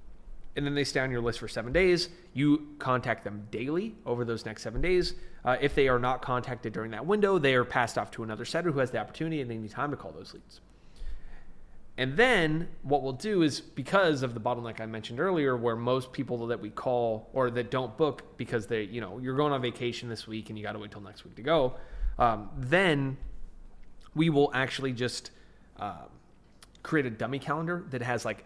And then they stay on your list for 7 days. You contact them daily over those next 7 days. If they are not contacted during that window, they are passed off to another setter who has the opportunity at any time to call those leads. And then what we'll do is, because of the bottleneck I mentioned earlier, where most people that we call or that don't book because they, you're going on vacation this week and you got to wait till next week to go, then we will actually just create a dummy calendar that has like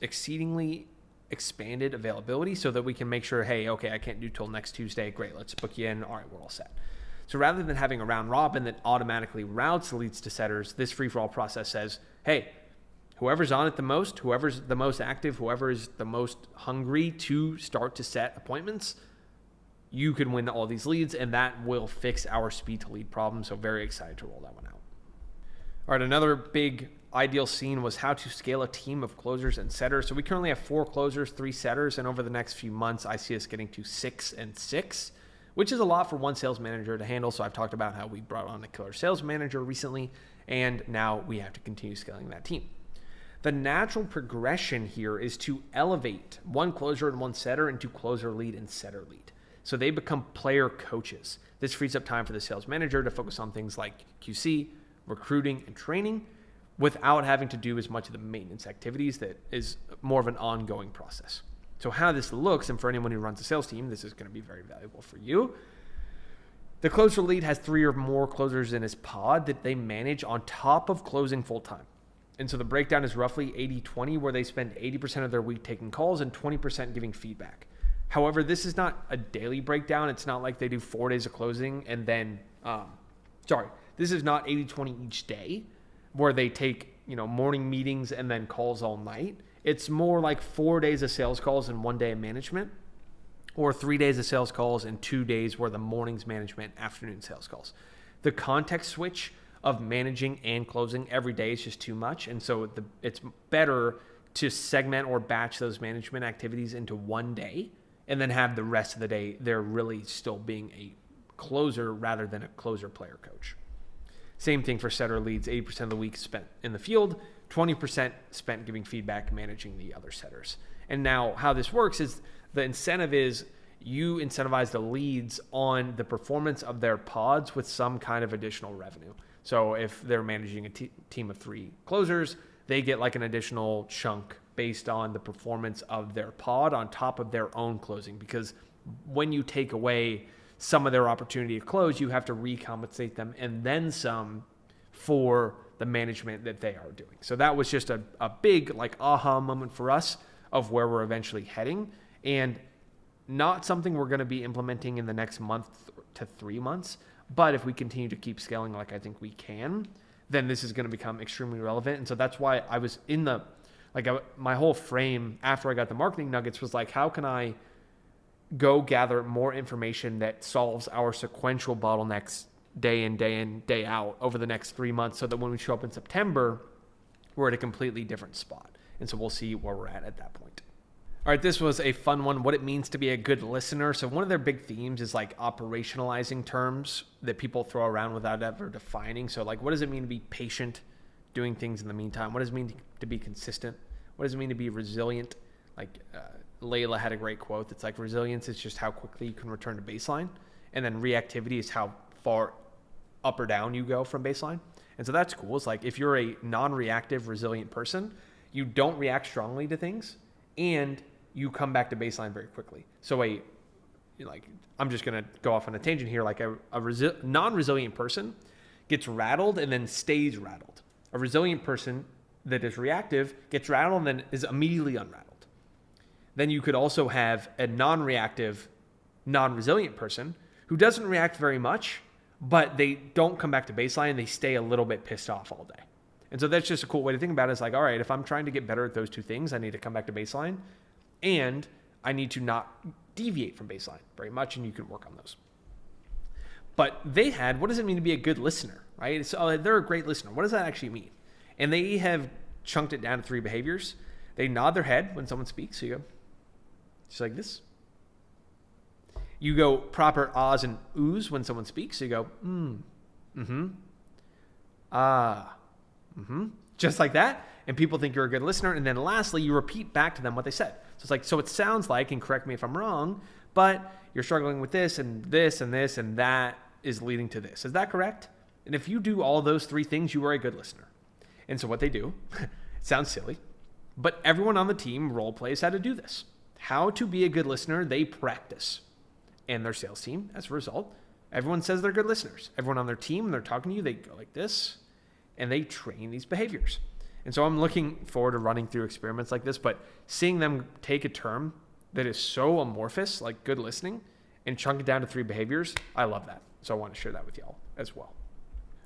exceedingly expanded availability so that we can make sure, hey, okay, I can't do till next Tuesday. Great, let's book you in. All right, we're all set. So rather than having a round robin that automatically routes the leads to setters, this free-for-all process says, hey, whoever's on it the most, whoever's the most active, whoever is the most hungry to start to set appointments, you can win all these leads, and that will fix our speed to lead problem. So very excited to roll that one out. All right, another big ideal scene was how to scale a team of closers and setters. So we currently have 4 closers, 3 setters, and over the next few months, I see us getting to 6 and 6, which is a lot for one sales manager to handle. So I've talked about how we brought on a killer sales manager recently, and now we have to continue scaling that team. The natural progression here is to elevate one closer and one setter into closer lead and setter lead. So they become player coaches. This frees up time for the sales manager to focus on things like QC, recruiting, and training without having to do as much of the maintenance activities that is more of an ongoing process. So how this looks, and for anyone who runs a sales team, this is going to be very valuable for you. The closer lead has 3 or more closers in his pod that they manage on top of closing full time. And so the breakdown is roughly 80-20, where they spend 80% of their week taking calls and 20% giving feedback. However, this is not a daily breakdown. It's not like they do 4 days of closing and then, this is not 80-20 each day where they take, morning meetings and then calls all night. It's more like 4 days of sales calls and 1 day of management, or 3 days of sales calls and 2 days where the morning's management, afternoon sales calls. The context switch of managing and closing every day is just too much. And so it's better to segment or batch those management activities into 1 day and then have the rest of the day they're really still being a closer rather than a closer player coach. Same thing for setter leads. 80% of the week spent in the field, 20% spent giving feedback, managing the other setters. And now how this works is the incentive is you incentivize the leads on the performance of their pods with some kind of additional revenue. So if they're managing a team of 3 closers, they get like an additional chunk based on the performance of their pod on top of their own closing. Because when you take away some of their opportunity to close, you have to recompensate them and then some for the management that they are doing. So that was just a big like aha moment for us of where we're eventually heading, and not something we're going to be implementing in the next month to 3 months. But if we continue to keep scaling like I think we can, then this is going to become extremely relevant. And so that's why I was in my whole frame after I got the marketing nuggets was like, how can I go gather more information that solves our sequential bottlenecks day in, day out over the next 3 months, so that when we show up in September, we're at a completely different spot. And so we'll see where we're at that point. All right, this was a fun one, what it means to be a good listener. So one of their big themes is like operationalizing terms that people throw around without ever defining. So like, what does it mean to be patient, doing things in the meantime? What does it mean to be consistent? What does it mean to be resilient? Like Layla had a great quote that's like, resilience is just how quickly you can return to baseline. And then reactivity is how far up or down you go from baseline. And so that's cool. It's like if you're a non-reactive, resilient person, you don't react strongly to things and you come back to baseline very quickly. So I'm just going to go off on a tangent here. Like a non-resilient person gets rattled and then stays rattled. A resilient person that is reactive gets rattled and then is immediately unrattled. Then you could also have a non-reactive, non-resilient person who doesn't react very much, but they don't come back to baseline. They stay a little bit pissed off all day. And so that's just a cool way to think about it. It's like, all right, if I'm trying to get better at those two things, I need to come back to baseline and I need to not deviate from baseline very much, and you can work on those. But what does it mean to be a good listener, right? So they're a great listener. What does that actually mean? And they have chunked it down to 3 behaviors. They nod their head when someone speaks. So you go, just like this. You go proper ahs and oohs when someone speaks. So you go, ah, just like that. And people think you're a good listener. And then lastly, you repeat back to them what they said. So it's like, so it sounds like, and correct me if I'm wrong, but you're struggling with this and this and this, and that is leading to this. Is that correct? And if you do all those 3 things, you are a good listener. And so what they do, it sounds silly, but everyone on the team role plays how to do this. How to be a good listener, they practice. And their sales team, as a result, everyone says they're good listeners. Everyone on their team, they're talking to you, they go like this, and they train these behaviors. And so I'm looking forward to running through experiments like this, but seeing them take a term that is so amorphous, like good listening, and chunk it down to 3 behaviors, I love that. So I want to share that with y'all as well.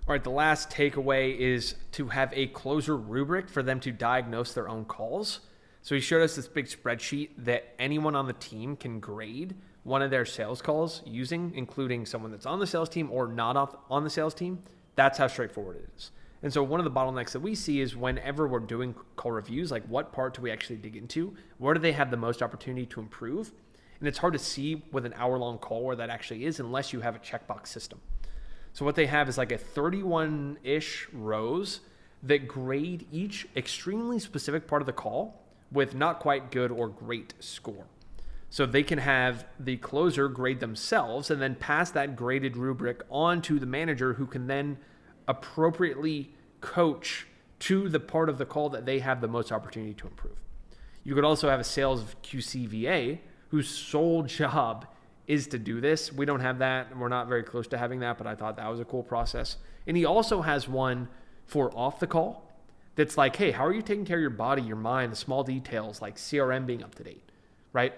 All right, the last takeaway is to have a closer rubric for them to diagnose their own calls. So he showed us this big spreadsheet that anyone on the team can grade one of their sales calls using, including someone that's on the sales team or not on the sales team. That's how straightforward it is. And so one of the bottlenecks that we see is whenever we're doing call reviews, like what part do we actually dig into? Where do they have the most opportunity to improve? And it's hard to see with an hour-long call where that actually is unless you have a checkbox system. So what they have is like a 31-ish rows that grade each extremely specific part of the call with not quite good or great score. So they can have the closer grade themselves and then pass that graded rubric on to the manager, who can then appropriately coach to the part of the call that they have the most opportunity to improve. You could also have a sales QCVA whose sole job is to do this. We don't have that. We're not very close to having that, but I thought that was a cool process. And he also has one for off the call that's like, hey, how are you taking care of your body, your mind, the small details, like CRM being up to date, right?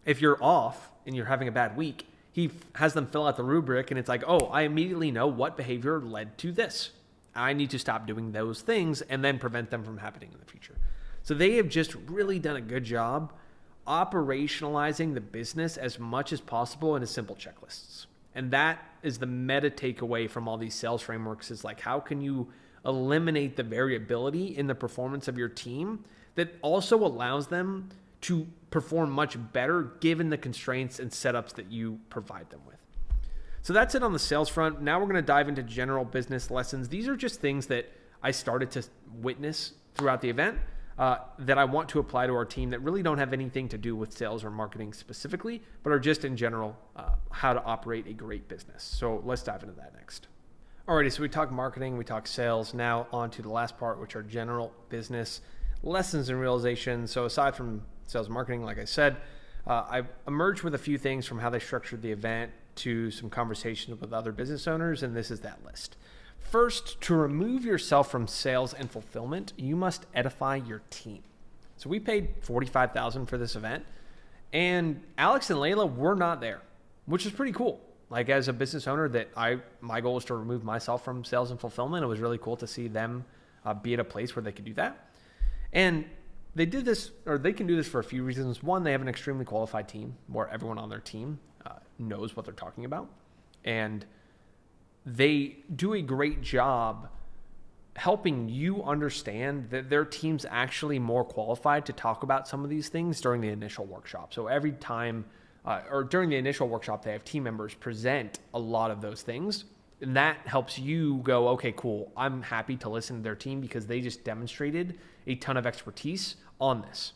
if you're off and you're having a bad week, he has them fill out the rubric and it's like, oh, I immediately know what behavior led to this. I need to stop doing those things and then prevent them from happening in the future. So they have just really done a good job operationalizing the business as much as possible into simple checklists. And that is the meta takeaway from all these sales frameworks, is like, how can you eliminate the variability in the performance of your team that also allows them to perform much better given the constraints and setups that you provide them with. So that's it on the sales front. Now we're going to dive into general business lessons. These are just things that I started to witness throughout the event that I want to apply to our team that really don't have anything to do with sales or marketing specifically, but are just in general how to operate a great business. So let's dive into that next. Alrighty, so we talked marketing, we talked sales. Now on to the last part, which are general business lessons and realizations. So aside from sales and marketing, like I said, I emerged with a few things from how they structured the event to some conversations with other business owners, and this is that list. First, to remove yourself from sales and fulfillment, you must edify your team. So we paid $45,000 for this event, and Alex and Layla were not there, which is pretty cool. Like, as a business owner, my goal was to remove myself from sales and fulfillment. It was really cool to see them be at a place where they could do that. And they did this, or they can do this for a few reasons. One, they have an extremely qualified team where everyone on their team knows what they're talking about. And they do a great job helping you understand that their team's actually more qualified to talk about some of these things during the initial workshop. So every time, or during the initial workshop, they have team members present a lot of those things. And that helps you go, okay, cool. I'm happy to listen to their team because they just demonstrated a ton of expertise on this.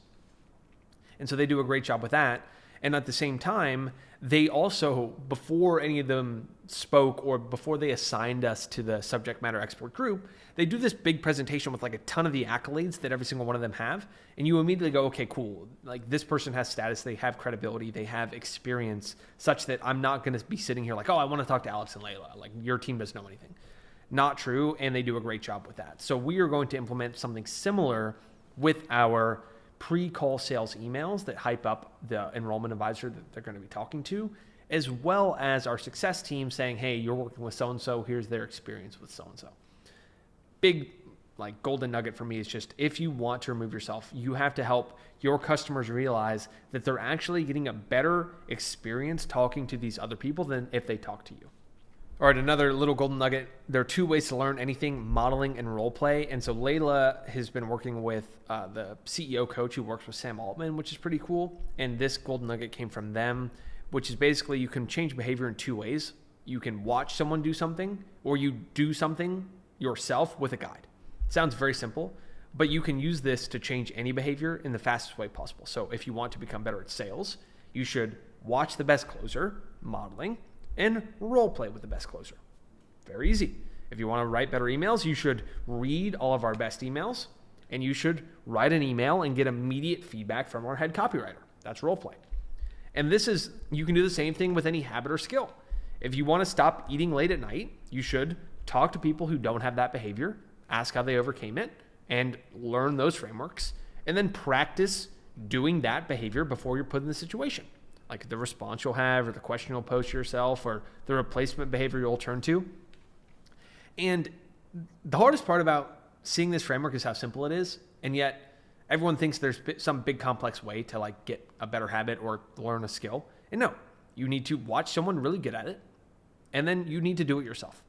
And so they do a great job with that. And at the same time, they also, before any of them spoke or before they assigned us to the subject matter expert group, they do this big presentation with like a ton of the accolades that every single one of them have. And you immediately go, okay, cool. Like, this person has status, they have credibility, they have experience such that I'm not going to be sitting here like, oh, I want to talk to Alex and Layla. Like, your team doesn't know anything. Not true. And they do a great job with that. So we are going to implement something similar with our pre-call sales emails that hype up the enrollment advisor that they're going to be talking to, as well as our success team saying, hey, you're working with so-and-so, here's their experience with so-and-so. Big like golden nugget for me is just, if you want to remove yourself, you have to help your customers realize that they're actually getting a better experience talking to these other people than if they talk to you. All right, another little golden nugget. There are two ways to learn anything: modeling and role play. And so Layla has been working with the CEO coach who works with Sam Altman, which is pretty cool. And this golden nugget came from them, which is basically you can change behavior in two ways. You can watch someone do something, or you do something yourself with a guide. It sounds very simple, but you can use this to change any behavior in the fastest way possible. So if you want to become better at sales, you should watch the best closer, modeling, and role play with the best closer. Very easy. If you want to write better emails, you should read all of our best emails, and you should write an email and get immediate feedback from our head copywriter. That's role play. And you can do the same thing with any habit or skill. If you want to stop eating late at night, you should talk to people who don't have that behavior, ask how they overcame it, and learn those frameworks, and then practice doing that behavior before you're put in the situation. Like the response you'll have, or the question you'll post yourself, or the replacement behavior you'll turn to. And the hardest part about seeing this framework is how simple it is. And yet everyone thinks there's some big complex way to like get a better habit or learn a skill. And no, you need to watch someone really good at it, and then you need to do it yourself.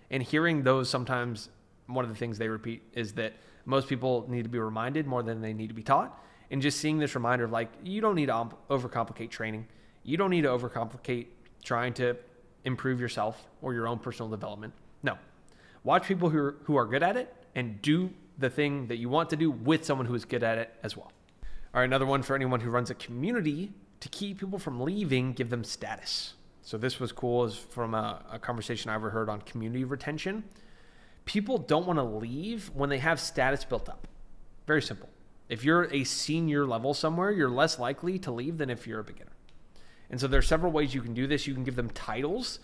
And hearing those, sometimes one of the things they repeat is that most people need to be reminded more than they need to be taught. And just seeing this reminder of like, you don't need to overcomplicate training. You don't need to overcomplicate trying to improve yourself or your own personal development. No. Watch people who are good at it and do the thing that you want to do with someone who is good at it as well. All right, another one for anyone who runs a community: to keep people from leaving, give them status. So this was cool, is from a conversation I overheard on community retention. People don't want to leave when they have status built up. Very simple. If you're a senior level somewhere, you're less likely to leave than if you're a beginner. And so there are several ways you can do this. You can give them titles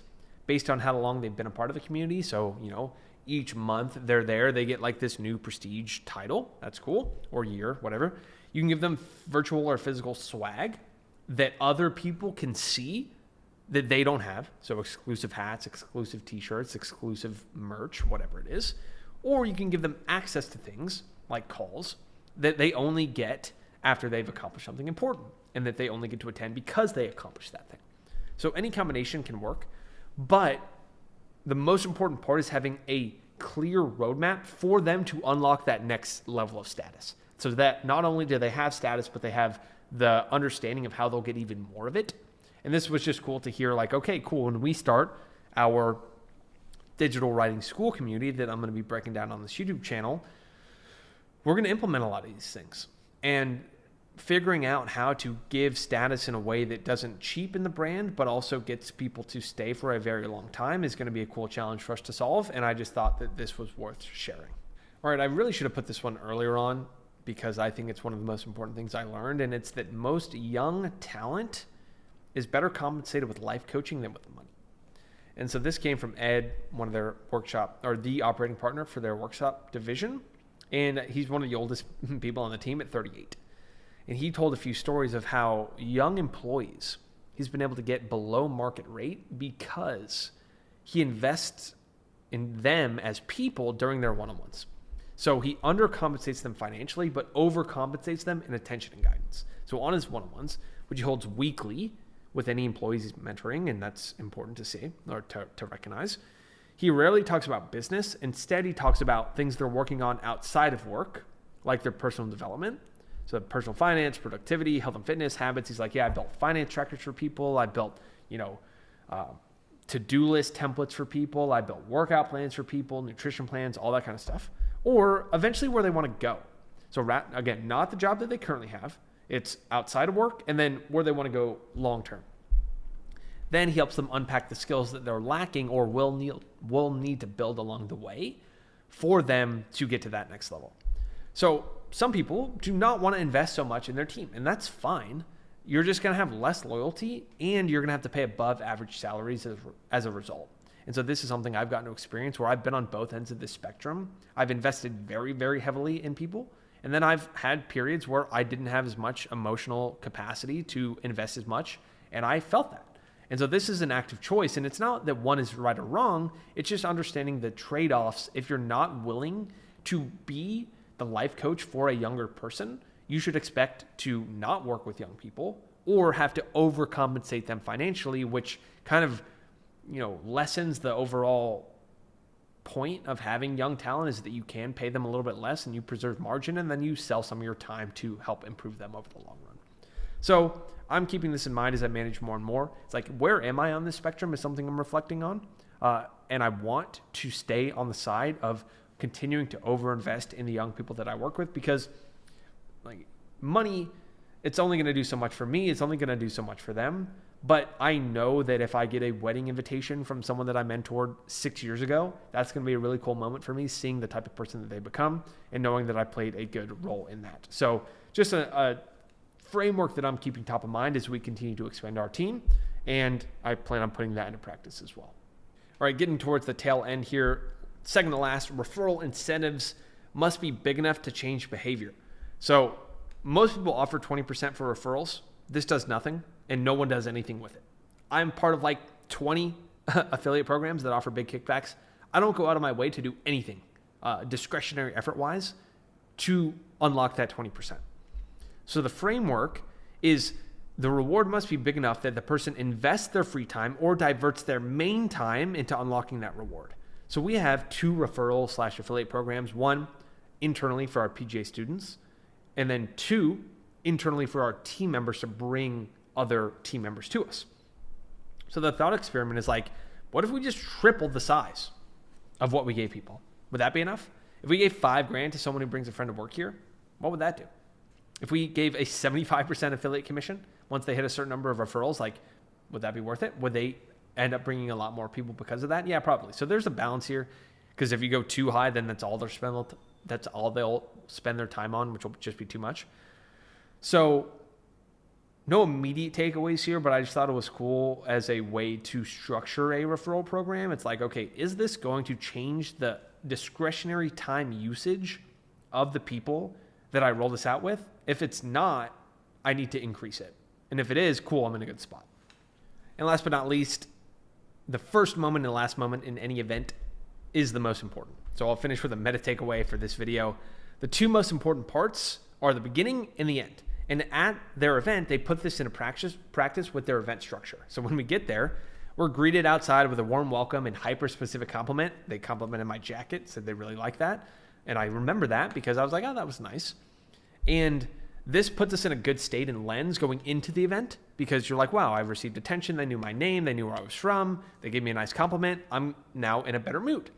based on how long they've been a part of the community. So, each month they're there, they get like this new prestige title. That's cool. Or year, whatever. You can give them virtual or physical swag. that other people can see that they don't have. So exclusive hats, exclusive t-shirts, exclusive merch, whatever it is. Or you can give them access to things like calls that they only get after they've accomplished something important and that they only get to attend because they accomplished that thing. So any combination can work, but the most important part is having a clear roadmap for them to unlock that next level of status. So that not only do they have status, but they have the understanding of how they'll get even more of it. And this was just cool to hear, like, okay, cool. When we start our digital writing school community that I'm going to be breaking down on this YouTube channel, we're going to implement a lot of these things. And figuring out how to give status in a way that doesn't cheapen the brand, but also gets people to stay for a very long time is going to be a cool challenge for us to solve. And I just thought that this was worth sharing. All right, I really should have put this one earlier on because I think it's one of the most important things I learned. And it's that most young talent is better compensated with life coaching than with money. And so this came from Ed, one of their workshop, or the operating partner for their workshop division. And he's one of the oldest people on the team at 38. And he told a few stories of how young employees, he's been able to get below market rate because he invests in them as people during their one-on-ones. So he undercompensates them financially, but overcompensates them in attention and guidance. So on his one-on-ones, which he holds weekly with any employees he's mentoring, and that's important to see or to recognize, he rarely talks about business. Instead, he talks about things they're working on outside of work, like their personal development. So personal finance, productivity, health and fitness, habits. He's like, yeah, I built finance trackers for people. I built, to-do list templates for people. I built workout plans for people, nutrition plans, all that kind of stuff. Or eventually where they want to go. So again, not the job that they currently have. It's outside of work and then where they want to go long-term. Then he helps them unpack the skills that they're lacking or will need to build along the way for them to get to that next level. So some people do not want to invest so much in their team, and that's fine. You're just going to have less loyalty, and you're going to have to pay above average salaries as a result. And so this is something I've gotten to experience where I've been on both ends of the spectrum. I've invested very, very heavily in people, and then I've had periods where I didn't have as much emotional capacity to invest as much, and I felt that. And so this is an active choice, and it's not that one is right or wrong. It's just understanding the trade-offs. If you're not willing to be the life coach for a younger person, you should expect to not work with young people or have to overcompensate them financially, which kind of, lessens the overall point of having young talent is that you can pay them a little bit less and you preserve margin, and then you sell some of your time to help improve them over the long run. So I'm keeping this in mind as I manage more and more. It's like, where am I on this spectrum is something I'm reflecting on. And I want to stay on the side of continuing to overinvest in the young people that I work with, because like money, it's only going to do so much for me. It's only going to do so much for them. But I know that if I get a wedding invitation from someone that I mentored 6 years ago, that's going to be a really cool moment for me, seeing the type of person that they become and knowing that I played a good role in that. So just a framework that I'm keeping top of mind as we continue to expand our team. And I plan on putting that into practice as well. All right, getting towards the tail end here. Second to last, referral incentives must be big enough to change behavior. So most people offer 20% for referrals. This does nothing, and no one does anything with it. I'm part of like 20 affiliate programs that offer big kickbacks. I don't go out of my way to do anything discretionary effort-wise to unlock that 20%. So the framework is the reward must be big enough that the person invests their free time or diverts their main time into unlocking that reward. So we have 2 referral/affiliate programs, one internally for our PGA students, and then 2 internally for our team members to bring other team members to us. So the thought experiment is like, what if we just tripled the size of what we gave people? Would that be enough? If we gave $5,000 to someone who brings a friend to work here, what would that do? If we gave a 75% affiliate commission once they hit a certain number of referrals, like, would that be worth it? Would they end up bringing a lot more people because of that? Yeah, probably. So there's a balance here, because if you go too high, then that's all they'll spend their time on, which will just be too much. So no immediate takeaways here, but I just thought it was cool as a way to structure a referral program. It's like, okay, is this going to change the discretionary time usage of the people that I roll this out with? If it's not, I need to increase it. And if it is, cool, I'm in a good spot. And last but not least, the first moment and the last moment in any event is the most important. So I'll finish with a meta takeaway for this video. The two most important parts are the beginning and the end. And at their event, they put this into practice with their event structure. So when we get there, we're greeted outside with a warm welcome and hyper-specific compliment. They complimented my jacket, said they really like that. And I remember that because I was like, oh, that was nice. And this puts us in a good state and lens going into the event because you're like, wow, I received attention. They knew my name. They knew where I was from. They gave me a nice compliment. I'm now in a better mood.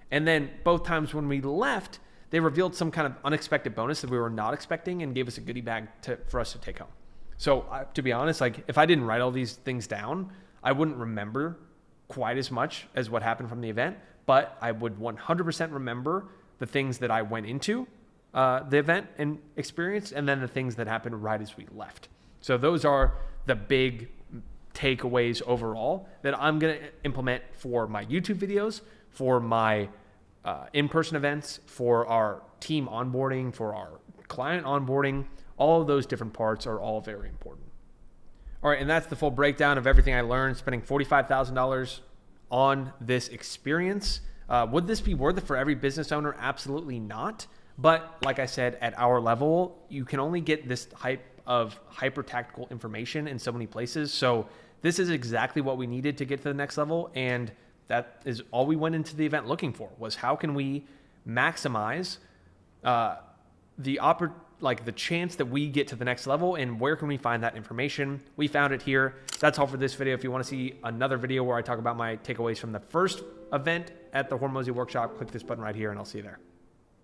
And then both times when we left, they revealed some kind of unexpected bonus that we were not expecting and gave us a goodie bag for us to take home. So to be honest, like if I didn't write all these things down, I wouldn't remember quite as much as what happened from the event, but I would 100% remember the things that I went into the event and experienced, and then the things that happened right as we left. So those are the big takeaways overall that I'm going to implement for my YouTube videos, for my in-person events, for our team onboarding, for our client onboarding. All of those different parts are all very important. All right, and that's the full breakdown of everything I learned, spending $45,000 on this experience. Would this be worth it for every business owner? Absolutely not. But like I said, at our level, you can only get this type of hyper tactical information in so many places. So this is exactly what we needed to get to the next level. And that is all we went into the event looking for, was how can we maximize the chance that we get to the next level, and where can we find that information? We found it here. That's all for this video. If you want to see another video where I talk about my takeaways from the first event at the Hormozi workshop, click this button right here and I'll see you there.